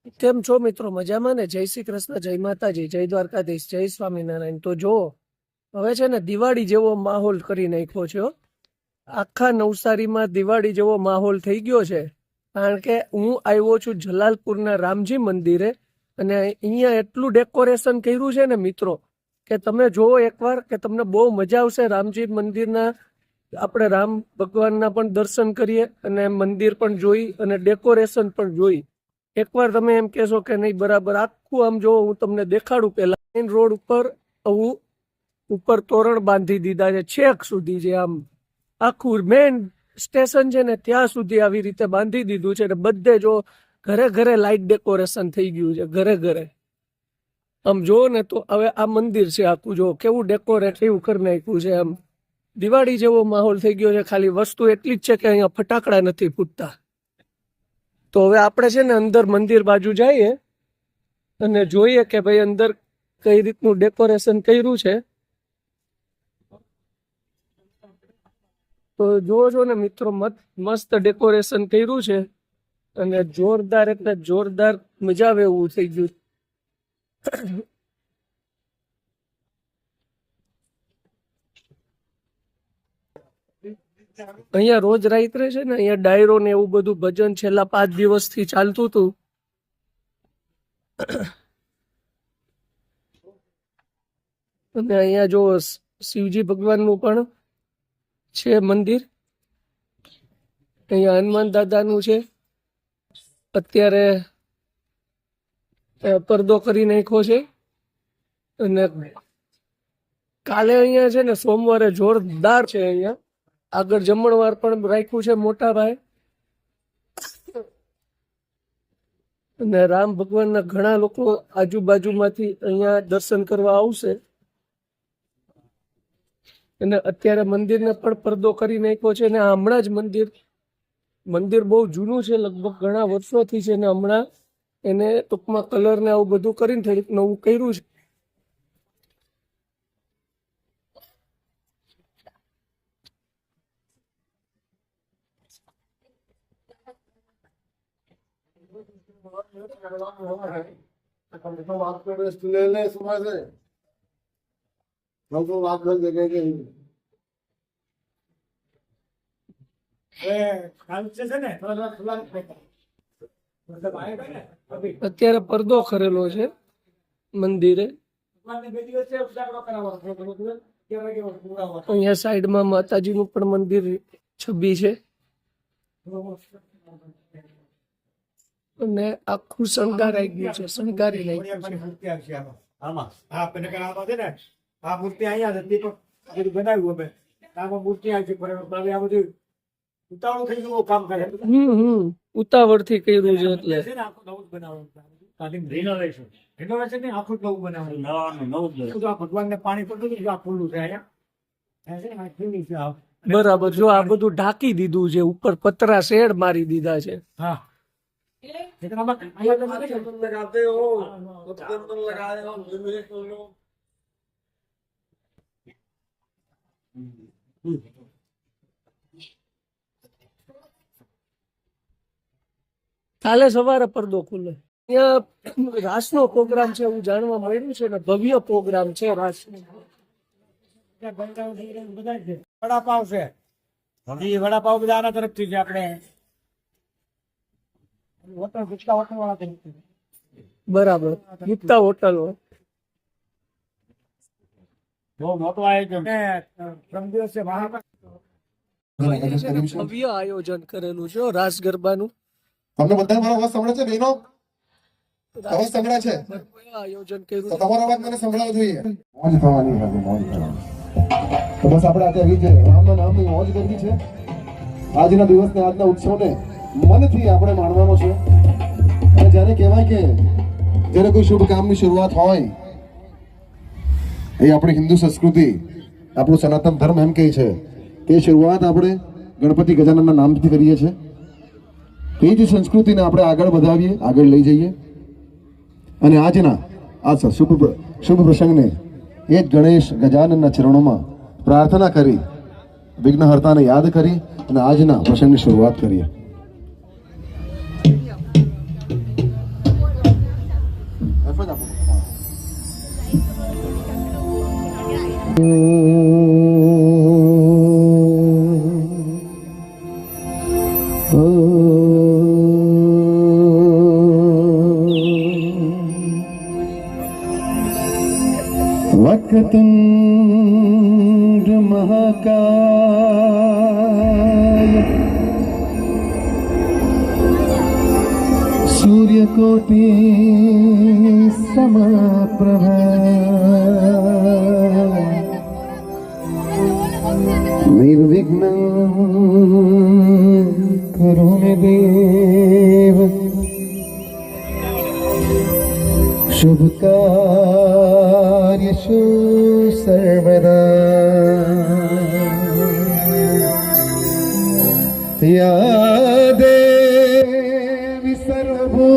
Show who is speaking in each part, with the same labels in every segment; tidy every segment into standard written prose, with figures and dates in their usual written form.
Speaker 1: કેમ છો મિત્રો? મજામાં ને? જય શ્રી કૃષ્ણ, જય માતાજી, જય દ્વારકાધીશ, જય સ્વામિનારાયણ. તો જો હવે છે ને દિવાળી જેવો માહોલ કરી નાખ્યો છે હો. આખા નવસારીમાં દિવાળી જેવો માહોલ થઈ ગયો છે. કારણ કે હું આવ્યો છું જલાલપુરના રામજી મંદિરે અને અહીંયા એટલું ડેકોરેશન કર્યું છે ને મિત્રો કે તમે જોવો એકવાર કે તમને બહુ મજા આવશે. રામજી મંદિરના આપણે રામ ભગવાનના પણ દર્શન કરીએ અને મંદિર પણ જોઈ અને ડેકોરેશન પણ જોઈ. એકવાર તમે એમ કહેશો કે નહીં બરાબર, આખું આમ જો હું તમને દેખાડું. પેલા મેઇન રોડ ઉપર આવું ઉપર તોરણ બાંધી દીધા છે છેક સુધી, જે આમ આખું મેઇન સ્ટેશન છે ને ત્યાં સુધી આવી રીતે બાંધી દીધું છે. ને બધે જો ઘરે ઘરે લાઇટ ડેકોરેશન થઈ ગયું છે, ઘરે ઘરે. આમ જો ને તો હવે આ મંદિર છે આખું જો કેવું ડેકોરેટ એવું કરી નાખ્યું છે. આમ દિવાળી જેવો માહોલ થઈ ગયો છે. ખાલી વસ્તુ એટલી જ છે કે અહીંયા ફટાકડા નથી ફૂટતા. તો હવે આપણે છે ને અંદર મંદિર બાજુ જઈએ અને જોઈએ કે ભાઈ અંદર કઈ રીતનું ડેકોરેશન કર્યું છે. તો જોવો છો ને મિત્રો, મસ્ત ડેકોરેશન કર્યું છે અને જોરદાર એટલે જોરદાર મજા આવે એવું થઈ ગયું. અહીંયા રોજ રાત્રે છે ને અહીંયા ડાયરો ને એવું બધું ભજન છેલ્લા 5 દિવસથી ચાલતું હતું. અને અહીંયા જો શિવજી ભગવાનનું પણ છે મંદિર. અહીંયા હનુમાન દાદાનું છે. અત્યારે પડદો કરી નાખ્યો છે અને કાલે અહીંયા છે ને સોમવારે જોરદાર છે. અહીંયા આગળ જમણવાર પણ રાખ્યું છે મોટા ભાઈ. અને રામ ભગવાનના ઘણા લોકો આજુબાજુમાંથી અહીંયા દર્શન કરવા આવશે. અને અત્યારે મંદિરને પણ પડદો કરી નાખ્યો છે. અને હમણાં જ મંદિર બહુ જૂનું છે, લગભગ ઘણા વર્ષોથી છે. ને હમણાં એને ટૂંકમાં કલર ને આવું બધું કરીને થોડીક નવું કર્યું છે. અત્યારે પડદો કરેલો છે મંદિરે. અહીંયા સાઈડમાં માતાજીનું પણ મંદિર છબી છે અને આખું શણગારાઈ ગયું છે, શણગારી નાખ્યું છે.
Speaker 2: આ મૂર્તિ અહીંયા હતી તો બનાવ્યું અમે આમાં મૂર્તિ આવી છે, પણ હવે આ બધું ઉતાવળ થઈ ગયું કામ કરે.
Speaker 1: ઉતાવળ થી કર્યું છે એટલે
Speaker 2: આખું નવું જ બનાવવાનું, રિનોવેશન નહીં, આખું નવું બનાવવાનું. ભગવાનને પાણી પડતું આ ખુલ્લું છે અહીંયા.
Speaker 1: બરાબર. જો આ બધું ઢાંકી દીધું છે, ઉપર પતરા શેડ મારી દીધા છે.
Speaker 2: હા
Speaker 1: કાલે સવારે પડદો ખુલે. અહીંયા રાસનો પ્રોગ્રામ છે એવું જાણવા મળ્યું છે ને ભવ્ય પ્રોગ્રામ છે રાસ.
Speaker 2: વડાપાવ છે, વડાપાવ બધા આના તરફથી છે. આપણે હોટલ ગુપ્તા હોટલ વાળા તરફથી.
Speaker 1: બરાબર. ગુપ્તા હોટલ
Speaker 2: બહુ મોટું આયોજન દિવસે
Speaker 1: ભવ્ય આયોજન કરેલું છે રાસ ગરબાનું.
Speaker 3: તમને બધા મારો અવાજ સંભળાય છે બહેનો? અવાજ સંભળાય છે?
Speaker 1: આયોજન કર્યું.
Speaker 3: તો તમારો અવાજ મને સંભળાવો જોઈએ. મોજ થવાની છે, મોજ થવાની. તો બસ આપણે આજે આવી છે રામના નામની મોજ કરવી છે. આજના દિવસને, આજના ઉત્સવને મનથી આપણે માણવાનો છે. અને જ્યારે કહેવાય કે જ્યારે કોઈ શુભ કામની શરૂઆત હોય, એ આપણી હિન્દુ સંસ્કૃતિ, આપણું સનાતન ધર્મ એમ કહે છે કે શરૂઆત આપણે ગણપતિ ગજાનનના નામથી કરીએ છીએ. એ જ સંસ્કૃતિને આપણે આગળ વધાવીએ, આગળ લઈ જઈએ. અને આજના આ શુભ પ્રસંગને એ જ ગણેશ ગજાનનના ચરણોમાં પ્રાર્થના કરી, વિઘ્નહર્તાને યાદ કરી અને આજના પ્રસંગની શરૂઆત કરીએ. वक्रतुंड महाकाय सूर्यकोटि समप्रभ निर्विघ्नं करो मे देव शुभ कार्येषु सर्वदा या देवी सर्वभूतेषु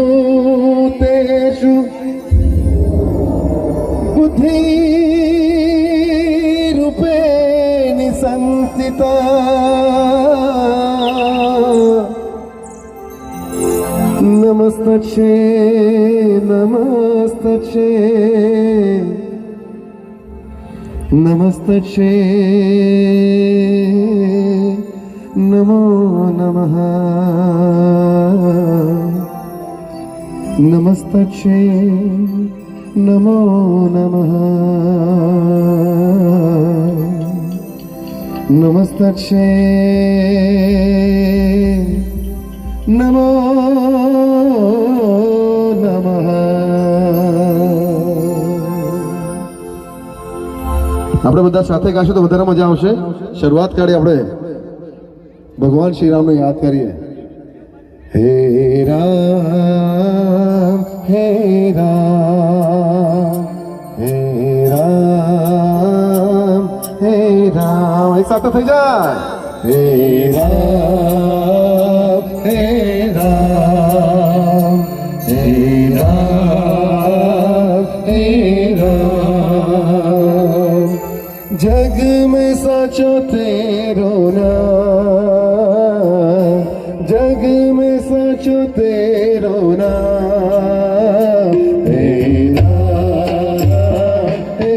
Speaker 3: बुद्धिरूपेण संस्थिता नमस्तच्छे नमस्तच्छे नमस्तच्छे नमो नमः नमस्तच्छे नमो नमः नमस्तच्छे नमो नमः આપણે બધા સાથે ગાશું તો વધારે મજા આવશે શરૂઆત કરીએ આપણે ભગવાન શ્રી રામને યાદ કરીએ હે રામ હે રામ હે રામ હે રામ એક સાથે થઈ જાય હે રામ હે રામ હે राम हे राम जग में सचो तेरो नाम जग में सचो तेरो नाम हे राम हे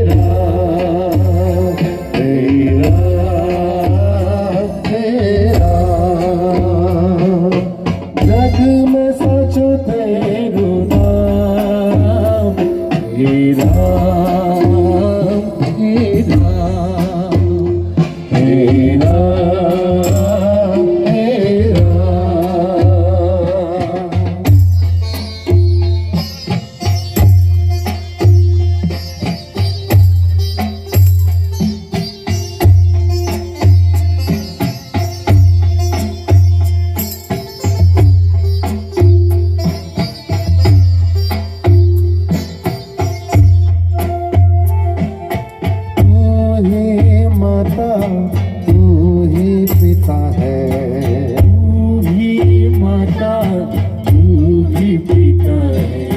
Speaker 3: राम हे राम हे राम जग में सचो तेरो नाम हे राम हे राम हे राम हे राम तू ही पिता है
Speaker 2: तू ही माता तू ही पिता है